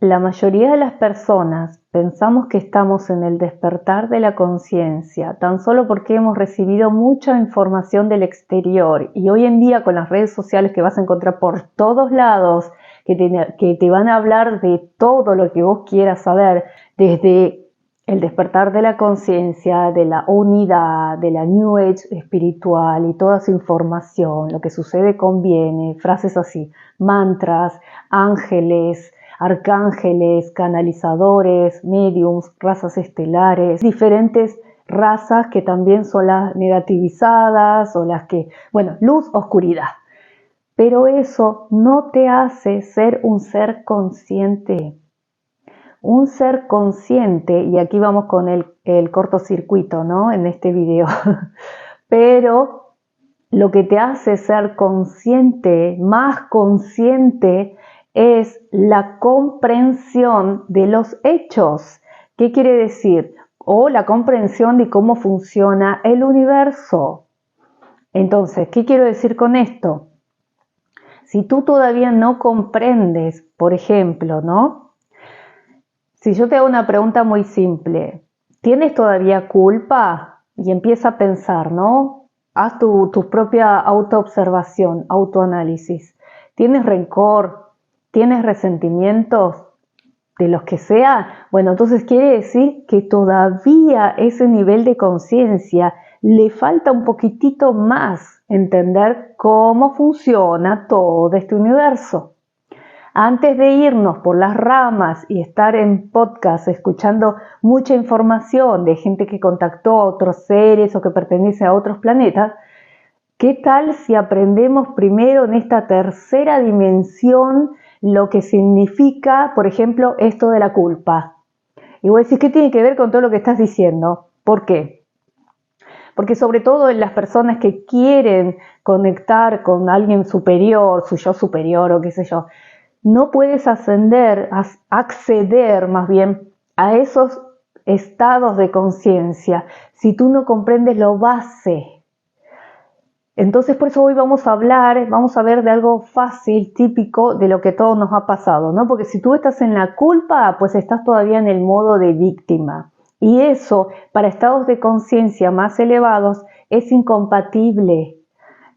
La mayoría de las personas pensamos que estamos en el despertar de la conciencia tan solo porque hemos recibido mucha información del exterior, y hoy en día con las redes sociales que vas a encontrar por todos lados, que te van a hablar de todo lo que vos quieras saber, desde el despertar de la conciencia, de la unidad, de la New Age espiritual y toda esa información, lo que sucede conviene, frases así, mantras, ángeles, arcángeles, canalizadores, mediums, razas estelares, diferentes razas que también son las negativizadas o las que, bueno, luz, oscuridad. Pero eso no te hace ser un ser consciente. Un ser consciente, y aquí vamos con el cortocircuito, ¿no? En este video. Pero lo que te hace ser consciente, más consciente, es la comprensión de los hechos. ¿Qué quiere decir? O la comprensión de cómo funciona el universo. Entonces, ¿qué quiero decir con esto? Si tú todavía no comprendes, por ejemplo, ¿no? Si yo te hago una pregunta muy simple, ¿tienes todavía culpa? Y empieza a pensar, ¿no? Haz tu propia autoobservación, autoanálisis. ¿Tienes rencor? ¿Tienes resentimientos? De los que sea. Bueno, entonces quiere decir que todavía ese nivel de conciencia le falta un poquitito más entender cómo funciona todo este universo. Antes de irnos por las ramas y estar en podcast escuchando mucha información de gente que contactó a otros seres o que pertenece a otros planetas, ¿qué tal si aprendemos primero en esta tercera dimensión lo que significa, por ejemplo, esto de la culpa? Y vos decís, ¿qué tiene que ver con todo lo que estás diciendo? ¿Por qué? Porque sobre todo en las personas que quieren conectar con alguien superior, su yo superior o qué sé yo, no puedes acceder más bien a esos estados de conciencia si tú no comprendes lo base. Entonces por eso hoy vamos a ver de algo fácil, típico de lo que todos nos ha pasado, ¿no? Porque si tú estás en la culpa, pues estás todavía en el modo de víctima. Y eso, para estados de conciencia más elevados, es incompatible.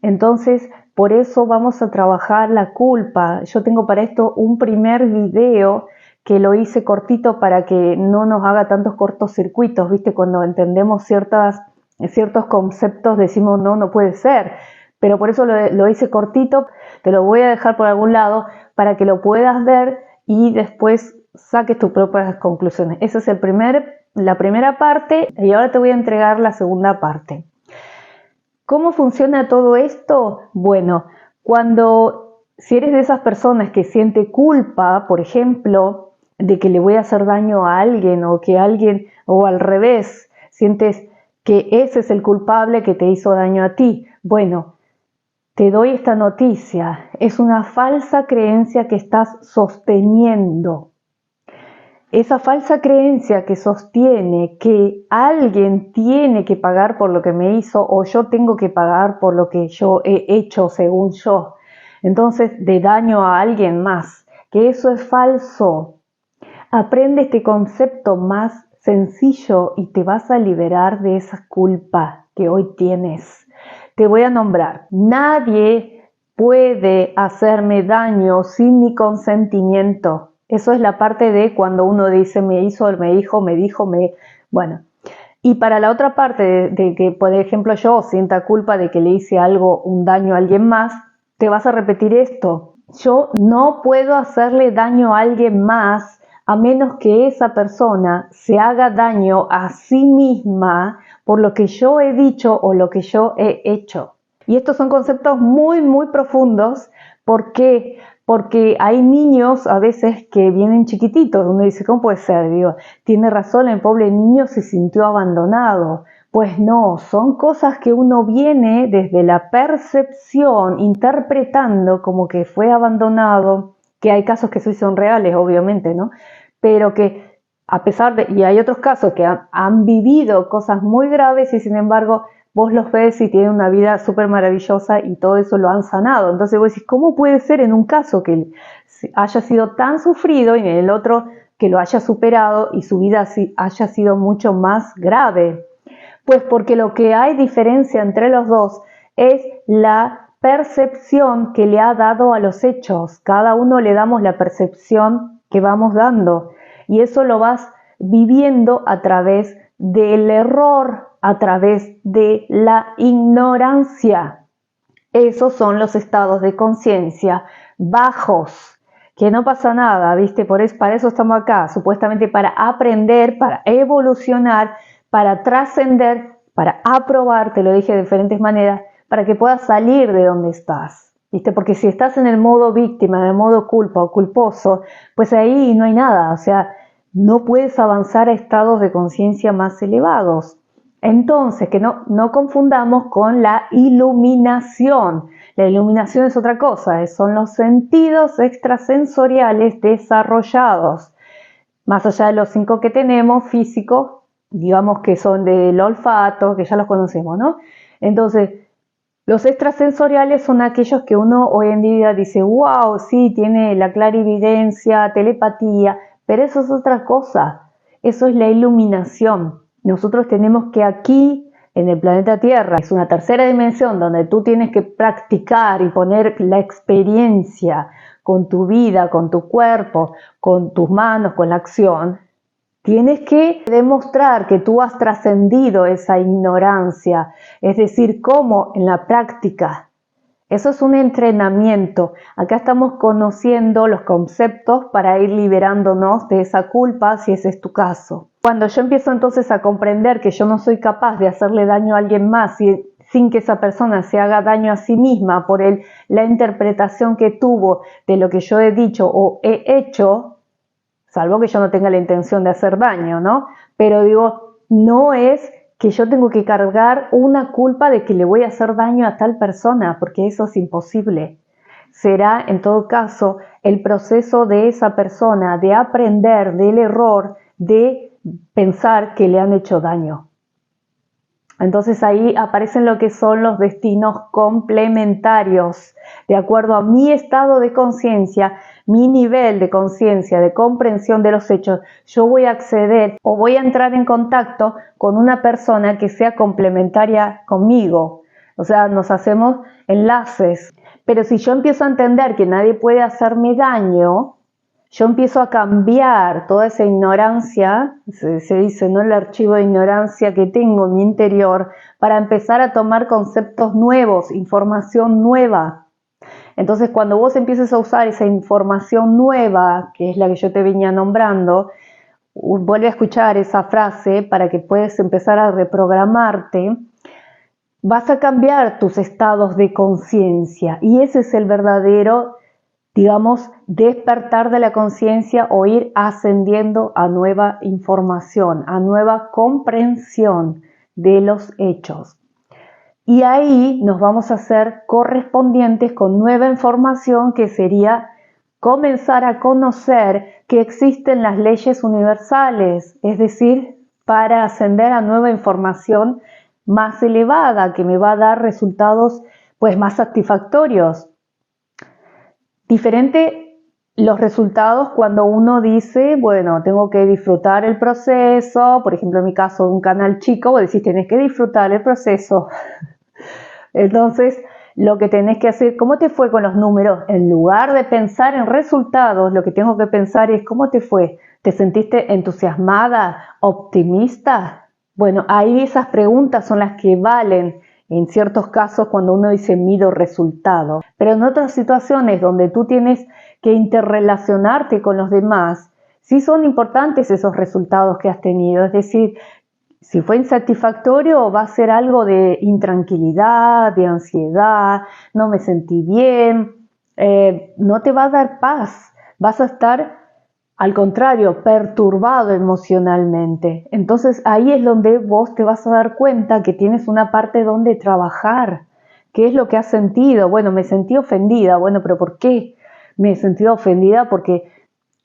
Entonces, por eso vamos a trabajar la culpa. Yo tengo para esto un primer video que lo hice cortito para que no nos haga tantos cortocircuitos, ¿viste? Cuando entendemos ciertos conceptos decimos no puede ser. Pero por eso lo hice cortito, te lo voy a dejar por algún lado para que lo puedas ver y después saques tus propias conclusiones. Esa es la primera parte y ahora te voy a entregar la segunda parte. ¿Cómo funciona todo esto? Bueno, si eres de esas personas que siente culpa, por ejemplo, de que le voy a hacer daño a alguien o al revés, sientes que ese es el culpable que te hizo daño a ti. Bueno, te doy esta noticia, es una falsa creencia que estás sosteniendo. Esa falsa creencia que sostiene que alguien tiene que pagar por lo que me hizo o yo tengo que pagar por lo que yo he hecho según yo. Entonces, de daño a alguien más, que eso es falso. Aprende este concepto más sencillo y te vas a liberar de esa culpa que hoy tienes. Te voy a nombrar. Nadie puede hacerme daño sin mi consentimiento. Eso es la parte de cuando uno dice me hizo, me dijo, bueno. Y para la otra parte de que, por ejemplo, yo sienta culpa de que le hice un daño a alguien más, te vas a repetir esto. Yo no puedo hacerle daño a alguien más a menos que esa persona se haga daño a sí misma por lo que yo he dicho o lo que yo he hecho. Y estos son conceptos muy, muy profundos. ¿Por qué? Porque hay niños a veces que vienen chiquititos. Uno dice, ¿cómo puede ser? Digo, tiene razón, el pobre niño se sintió abandonado. Pues no, son cosas que uno viene desde la percepción, interpretando como que fue abandonado, que hay casos que sí son reales, obviamente, ¿no? Pero que y hay otros casos que han vivido cosas muy graves y sin embargo vos los ves y tienen una vida súper maravillosa y todo eso lo han sanado. Entonces vos decís, ¿cómo puede ser en un caso que haya sido tan sufrido y en el otro que lo haya superado y su vida haya sido mucho más grave? Pues porque lo que hay diferencia entre los dos es la percepción que le ha dado a los hechos. Cada uno le damos la percepción que vamos dando y eso lo vas viviendo a través del error, a través de la ignorancia. Esos son los estados de conciencia bajos, que no pasa nada, ¿viste? Para eso estamos acá, supuestamente para aprender, para evolucionar, para trascender, para aprobar, te lo dije de diferentes maneras, para que puedas salir de donde estás, ¿viste? Porque si estás en el modo víctima, en el modo culpa o culposo, pues ahí no hay nada, o sea, no puedes avanzar a estados de conciencia más elevados. Entonces, que no confundamos con la iluminación. La iluminación es otra cosa, son los sentidos extrasensoriales desarrollados. Más allá de los 5 que tenemos, físicos, digamos que son del olfato, que ya los conocemos, ¿no? Entonces, los extrasensoriales son aquellos que uno hoy en día dice, wow, sí, tiene la clarividencia, telepatía, pero eso es otra cosa, eso es la iluminación. Nosotros tenemos que aquí, en el planeta Tierra, es una tercera dimensión donde tú tienes que practicar y poner la experiencia con tu vida, con tu cuerpo, con tus manos, con la acción. Tienes que demostrar que tú has trascendido esa ignorancia, es decir, cómo en la práctica. Eso es un entrenamiento. Acá estamos conociendo los conceptos para ir liberándonos de esa culpa, si ese es tu caso. Cuando yo empiezo entonces a comprender que yo no soy capaz de hacerle daño a alguien más sin que esa persona se haga daño a sí misma por la interpretación que tuvo de lo que yo he dicho o he hecho, salvo que yo no tenga la intención de hacer daño, ¿no? Pero digo, no es que yo tengo que cargar una culpa de que le voy a hacer daño a tal persona, porque eso es imposible. Será, en todo caso, el proceso de esa persona de aprender del error, de pensar que le han hecho daño. Entonces ahí aparecen lo que son los destinos complementarios. De acuerdo a mi estado de conciencia, mi nivel de conciencia, de comprensión de los hechos, yo voy a acceder o voy a entrar en contacto con una persona que sea complementaria conmigo. O sea, nos hacemos enlaces. Pero si yo empiezo a entender que nadie puede hacerme daño, yo empiezo a cambiar toda esa ignorancia, se dice, ¿no? El archivo de ignorancia que tengo en mi interior, para empezar a tomar conceptos nuevos, información nueva. Entonces, cuando vos empieces a usar esa información nueva, que es la que yo te venía nombrando, vuelve a escuchar esa frase para que puedas empezar a reprogramarte, vas a cambiar tus estados de conciencia y ese es el verdadero, digamos, despertar de la conciencia o ir ascendiendo a nueva información, a nueva comprensión de los hechos. Y ahí nos vamos a hacer correspondientes con nueva información que sería comenzar a conocer que existen las leyes universales, es decir, para ascender a nueva información más elevada que me va a dar resultados pues más satisfactorios. Diferente los resultados cuando uno dice, bueno, tengo que disfrutar el proceso, por ejemplo en mi caso un canal chico, vos decís tenés que disfrutar el proceso. Entonces, lo que tenés que hacer, ¿cómo te fue con los números? En lugar de pensar en resultados, lo que tengo que pensar es ¿cómo te fue? ¿Te sentiste entusiasmada, optimista? Bueno, ahí esas preguntas son las que valen en ciertos casos cuando uno dice mido resultado. Pero en otras situaciones donde tú tienes que interrelacionarte con los demás, sí son importantes esos resultados que has tenido. Es decir, si fue insatisfactorio va a ser algo de intranquilidad, de ansiedad, no me sentí bien, no te va a dar paz, vas a estar al contrario, perturbado emocionalmente. Entonces ahí es donde vos te vas a dar cuenta que tienes una parte donde trabajar. ¿Qué es lo que has sentido? Bueno, me sentí ofendida. Bueno, pero ¿por qué me he sentido ofendida? Porque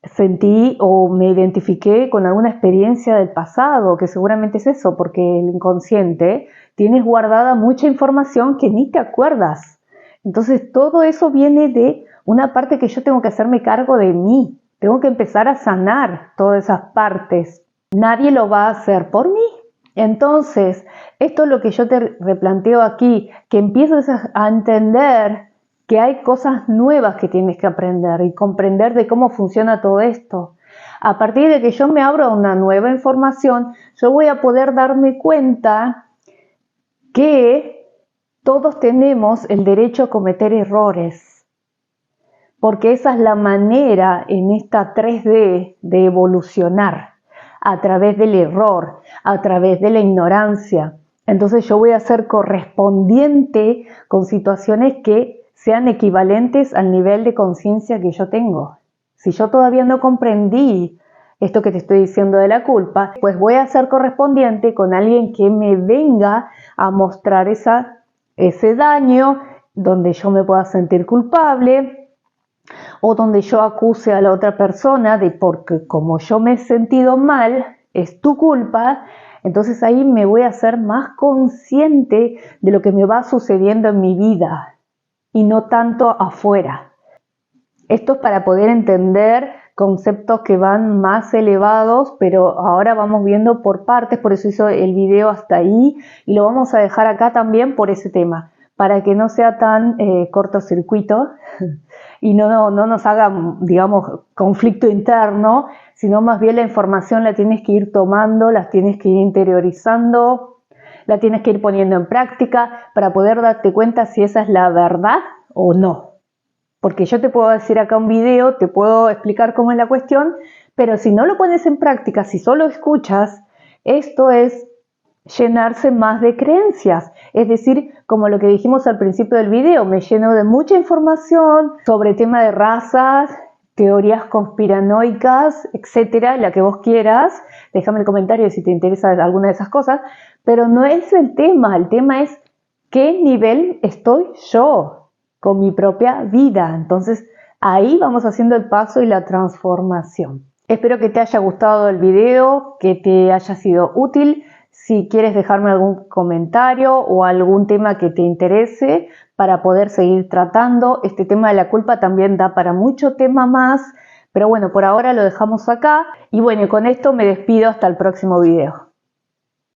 sentí o me identifiqué con alguna experiencia del pasado, que seguramente es eso, porque el inconsciente tienes guardada mucha información que ni te acuerdas. Entonces todo eso viene de una parte que yo tengo que hacerme cargo de mí. Tengo que empezar a sanar todas esas partes. Nadie lo va a hacer por mí. Entonces, esto es lo que yo te replanteo aquí, que empieces a entender que hay cosas nuevas que tienes que aprender y comprender de cómo funciona todo esto. A partir de que yo me abro a una nueva información, yo voy a poder darme cuenta que todos tenemos el derecho a cometer errores, porque esa es la manera en esta 3D de evolucionar, a través del error, a través de la ignorancia. Entonces yo voy a ser correspondiente con situaciones que sean equivalentes al nivel de conciencia que yo tengo. Si yo todavía no comprendí esto que te estoy diciendo de la culpa, pues voy a ser correspondiente con alguien que me venga a mostrar ese daño, donde yo me pueda sentir culpable, o donde yo acuse a la otra persona de porque como yo me he sentido mal, es tu culpa. Entonces ahí me voy a hacer más consciente de lo que me va sucediendo en mi vida y no tanto afuera. Esto es para poder entender conceptos que van más elevados, pero ahora vamos viendo por partes, por eso hice el video hasta ahí y lo vamos a dejar acá también por ese tema, para que no sea tan cortocircuito y no nos haga, digamos, conflicto interno, sino más bien la información la tienes que ir tomando, la tienes que ir interiorizando, la tienes que ir poniendo en práctica para poder darte cuenta si esa es la verdad o no. Porque yo te puedo decir acá un video, te puedo explicar cómo es la cuestión, pero si no lo pones en práctica, si solo escuchas, esto es llenarse más de creencias. Es decir, como lo que dijimos al principio del video, me lleno de mucha información sobre tema de razas, teorías conspiranoicas, etcétera, la que vos quieras. Déjame el comentario si te interesa alguna de esas cosas, pero no es el tema es qué nivel estoy yo con mi propia vida. Entonces ahí vamos haciendo el paso y la transformación. Espero que te haya gustado el video, que te haya sido útil. Si quieres dejarme algún comentario o algún tema que te interese para poder seguir tratando, este tema de la culpa también da para mucho tema más, pero bueno, por ahora lo dejamos acá y bueno, con esto me despido hasta el próximo video.